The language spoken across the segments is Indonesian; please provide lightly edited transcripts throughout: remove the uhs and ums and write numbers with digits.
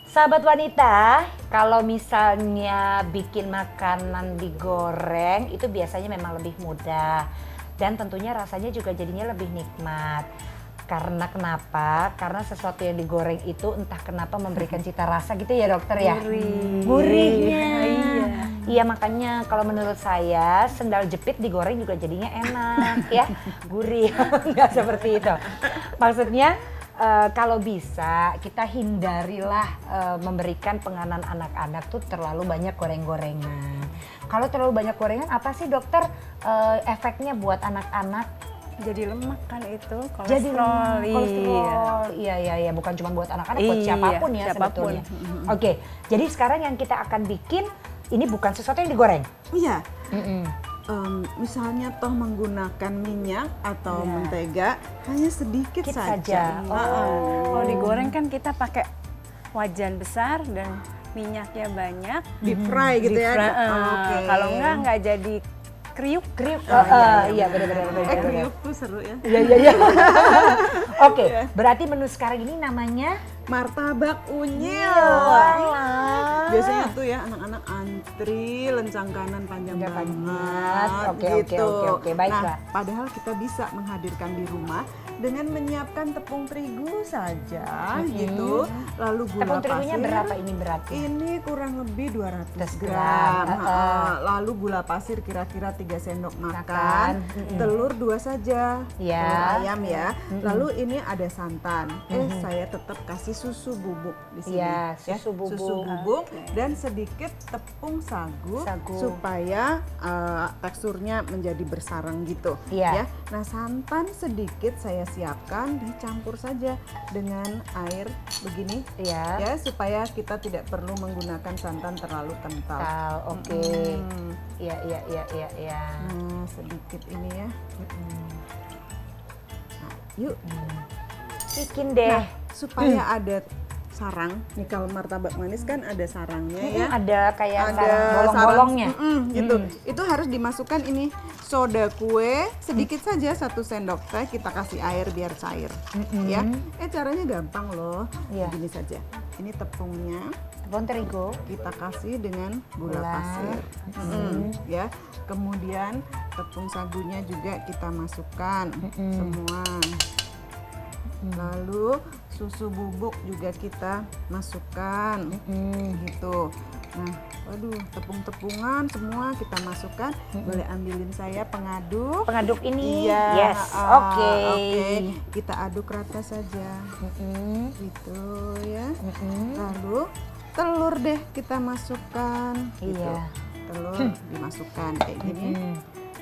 Sahabat wanita, kalau misalnya bikin makanan digoreng itu biasanya memang lebih mudah dan tentunya rasanya juga jadinya lebih nikmat. Karena kenapa? Karena sesuatu yang digoreng itu entah kenapa memberikan cita rasa gitu ya dokter ya? Gurihnya. Iya makanya kalau menurut saya sendal jepit digoreng juga jadinya enak ya, gurih. Nggak seperti itu. Maksudnya kalau bisa kita hindarilah memberikan penganan anak-anak tuh terlalu banyak goreng-gorengan. Kalau terlalu banyak gorengan apa sih dokter efeknya buat anak-anak? Jadi lemak kan itu, kolesterol. Jadi kolesterol. Iya, bukan cuma buat anak-anak, buat siapapun ya sebetulnya. Oke, jadi sekarang yang kita akan bikin ini bukan sesuatu yang digoreng. Iya. Misalnya toh menggunakan minyak atau mentega hanya sedikit saja. Kalau digoreng kan kita pakai wajan besar dan minyaknya banyak. Deep fry gitu ya. Kalau enggak jadi kriuk. Iya benar-benar. Kriuk tuh seru ya. Iya. Oke, berarti menu sekarang ini namanya martabak unyil. Biasanya tuh ya anak-anak antri lencang kanan panjang banget. Oke, baiklah. Nah, padahal kita bisa menghadirkan di rumah dengan menyiapkan tepung terigu saja gitu. Lalu gula tepung terigunya pasir. Berapa ini beratnya? Ini kurang lebih 200 gram. Lalu gula pasir kira-kira 3 sendok makan. Telur 2 saja. Telur ayam ya. Lalu ini ada santan. Saya tetap kasih susu bubuk di sini. Iya, susu bubuk. Dan sedikit tepung sagu. Supaya teksturnya menjadi bersarang gitu. Ya. Nah, santan sedikit saya siapkan, dicampur saja dengan air begini ya supaya kita tidak perlu menggunakan santan terlalu kental. Iya. Nah, sedikit ini ya. Nah, yuk bikin deh. Nah, supaya ada sarang nih, kalau martabak manis kan ada sarangnya ya. Ada kayak bolong-bolongnya gitu. Itu harus dimasukkan ini soda kue sedikit saja, 1 sendok teh, kita kasih air biar cair ya. Caranya gampang loh. Begini saja. Ini tepung terigu kita kasih dengan gula pasir ya. Kemudian tepung sagunya juga kita masukkan semua. Lalu susu bubuk juga kita masukkan gitu. Nah, waduh, tepung-tepungan semua kita masukkan. Boleh ambilin saya pengaduk. Pengaduk ini. Iya. Yes. Oke. Kita aduk rata saja. Gitu ya. Lalu telur deh kita masukkan. Gitu. Telur dimasukkan kayak gini.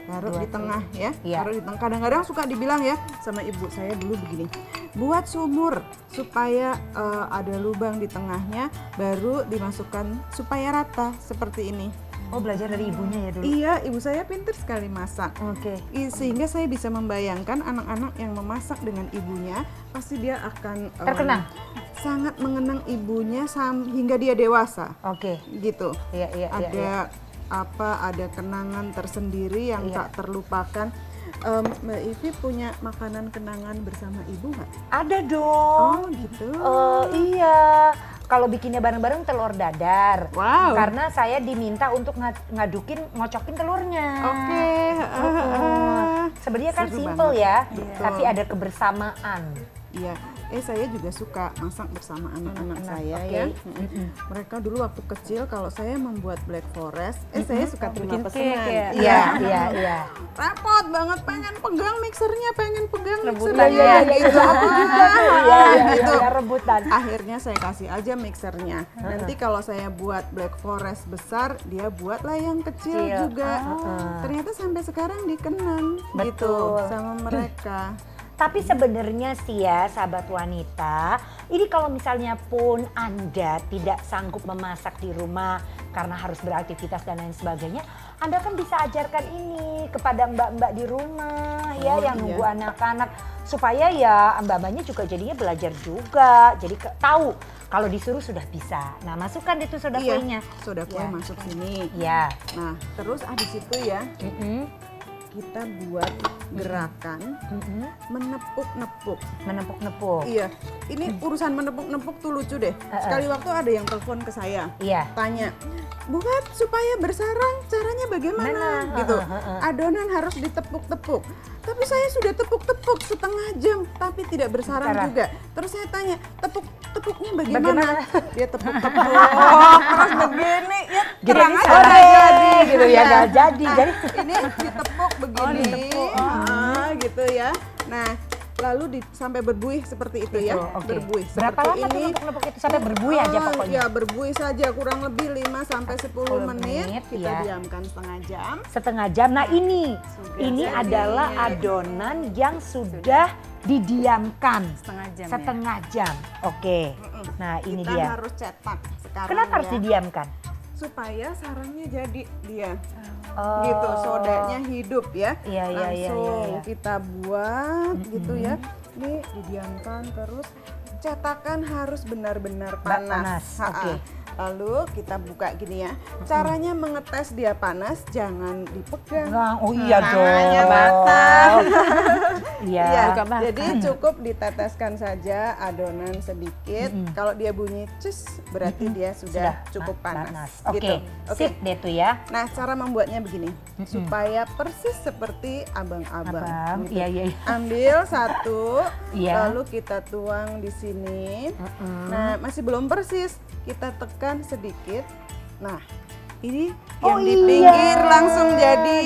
Taruh di tengah ya. Taruh di tengah. Kadang-kadang suka dibilang ya sama ibu saya dulu begini. Buat sumur supaya ada lubang di tengahnya, baru dimasukkan supaya rata seperti ini. Oh, belajar dari ibunya ya dulu? Iya, ibu saya pintar sekali masak. Sehingga saya bisa membayangkan anak-anak yang memasak dengan ibunya, pasti dia akan terkenang. Sangat mengenang ibunya hingga dia dewasa. Gitu. Iya. Ada kenangan tersendiri yang tak terlupakan. Mbak Ivi punya makanan kenangan bersama ibu nggak? Ada dong. Oh gitu. Iya. Kalau bikinnya bareng-bareng telur dadar. Wow. Karena saya diminta untuk ngocokin telurnya. Sebenarnya kan simple ya, tapi ada kebersamaan. Iya. Saya juga suka masak bersama anak-anak saya ya. Mereka dulu waktu kecil kalau saya membuat black forest, saya suka terima pesanan. Iya. Repot banget, pengen pegang mixernya, rebutan ya. Gitu. Aku juga. Gitu. Rebutan. Akhirnya saya kasih aja mixernya. Nanti kalau saya buat black forest besar, dia buatlah yang kecil juga. Ternyata sampai sekarang dikenang gitu sama mereka. Tapi sebenarnya sih ya sahabat wanita, ini kalau misalnya pun Anda tidak sanggup memasak di rumah karena harus beraktivitas dan lain sebagainya, Anda kan bisa ajarkan ini kepada mbak-mbak di rumah yang nunggu anak-anak, supaya ya mbak-mbaknya juga jadinya belajar juga, jadi tahu kalau disuruh sudah bisa. Nah, masukkan itu soda kuenya. Soda kue masuk sini. Iya. Nah, terus di situ ya. kita buat gerakan menepuk-nepuk. Menepuk-nepuk. Iya, ini urusan menepuk-nepuk tuh lucu deh. Sekali waktu ada yang telepon ke saya, tanya, Bu Kat, supaya bersarang caranya bagaimana? Gitu. Adonan harus ditepuk-tepuk. Tapi saya sudah tepuk-tepuk setengah jam, tapi tidak bersarang juga. Terus saya tanya, tepuknya bagaimana? Dia tepuk-tepuk, terus begini, ya terang aja jadi, gitu ya, nggak jadi. Jadi ini ditepuk begini, gitu ya. Nah, lalu sampai berbuih seperti itu ya, berbuih. Berapa lama tuh nepuk-nepuk itu sampai berbuih aja pokoknya? Ya berbuih saja, kurang lebih 5 sampai 10 menit. Kita diamkan setengah jam. Setengah jam. Nah ini adalah adonan yang sudah didiamkan setengah jam. Oke. Nah ini kita dia. Kita harus cetak sekarang. Kenapa harus didiamkan? Supaya sarangnya jadi dia. Gitu, sodanya hidup ya. Langsung kita buat gitu ya. Ini didiamkan terus. Cetakan harus benar-benar panas. Lalu kita buka gini ya. Caranya mengetes dia panas, jangan dipegang. Oh iya dong. Namanya matang. Iya. Jadi cukup diteteskan saja adonan sedikit. Kalau dia bunyi cus, berarti dia sudah cukup panas. Oke, sip deh tuh ya. Nah, cara membuatnya begini, supaya persis seperti abang-abang. Iya. Ambil satu, lalu kita tuang di sini. Nah, masih belum persis, kita tekan sedikit. Nah, ini yang di pinggir langsung jadi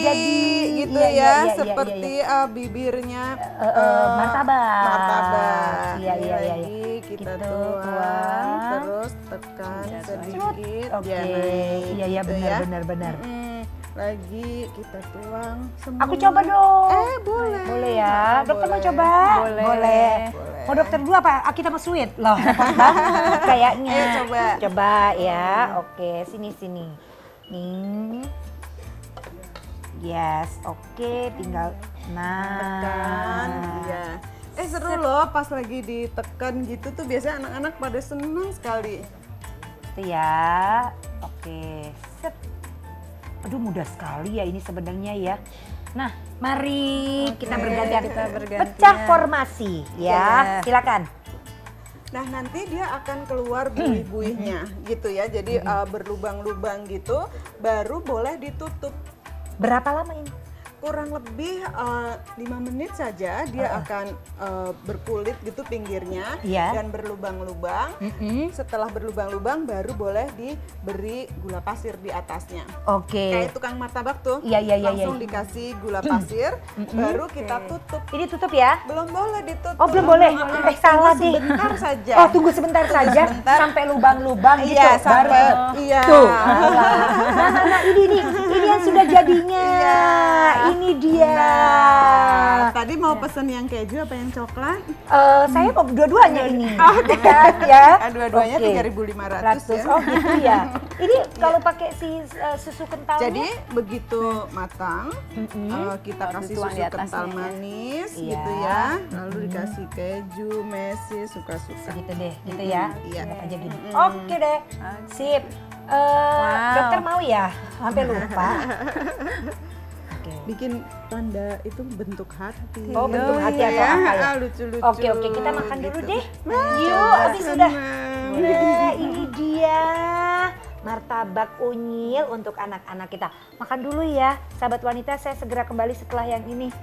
gitu seperti bibirnya martabak. Lagi kita tuang, terus tekan sedikit. Iya benar. Lagi kita tuang semua. Aku coba dong. Boleh. Boleh ya. Dokter mau coba? Boleh. Mau dokter dulu apa? Kita mau sweet loh. Kayaknya. Ayo coba. Coba ya. Oke, sini. Nih. Yes, oke, tinggal tekan. Iya. Seru loh pas lagi ditekan gitu tuh biasanya anak-anak pada senang sekali. Itu ya. Oke. Set. Aduh mudah sekali ya ini sebenarnya ya. Nah, mari kita bergantian. Pecah formasi ya. Silakan. Nah, nanti dia akan keluar buih-buihnya gitu ya. Jadi berlubang-lubang gitu, baru boleh ditutup. Berapa lama ini? Kurang lebih 5 menit saja dia akan berkulit gitu pinggirnya dan berlubang-lubang. Setelah berlubang-lubang baru boleh diberi gula pasir di atasnya. Kayak tukang martabak tuh. Langsung dikasih gula pasir, baru kita tutup. Ini tutup ya? Belum boleh ditutup. Oh belum boleh? Salah deh. Sebentar saja. Oh tunggu sebentar saja sampai lubang-lubang gitu. Sampai, Tuh. Nah ini yang sudah jadinya. Ini dia. Tadi mau pesen yang keju apa yang coklat? Saya mau dua-duanya ini. Ya. Dua-duanya 3.500 ya. Oh gitu ya. Ini kalau pakai susu kentalnya. Jadi begitu matang, kita kasih susu kental manis gitu ya. Lalu dikasih keju, mesis, suka-suka. Gitu deh, gitu ya. Iya. Aja gini. Oke deh. Sip. Dokter mau ya? Sampai lupa. Bikin tanda itu bentuk hati. Oh bentuk hati atau apa ya? Lucu-lucu. Oke kita makan dulu deh. Yuk, habis sudah. Nah ini dia martabak unyil untuk anak-anak kita. Makan dulu ya, sahabat wanita. Saya segera kembali setelah yang ini.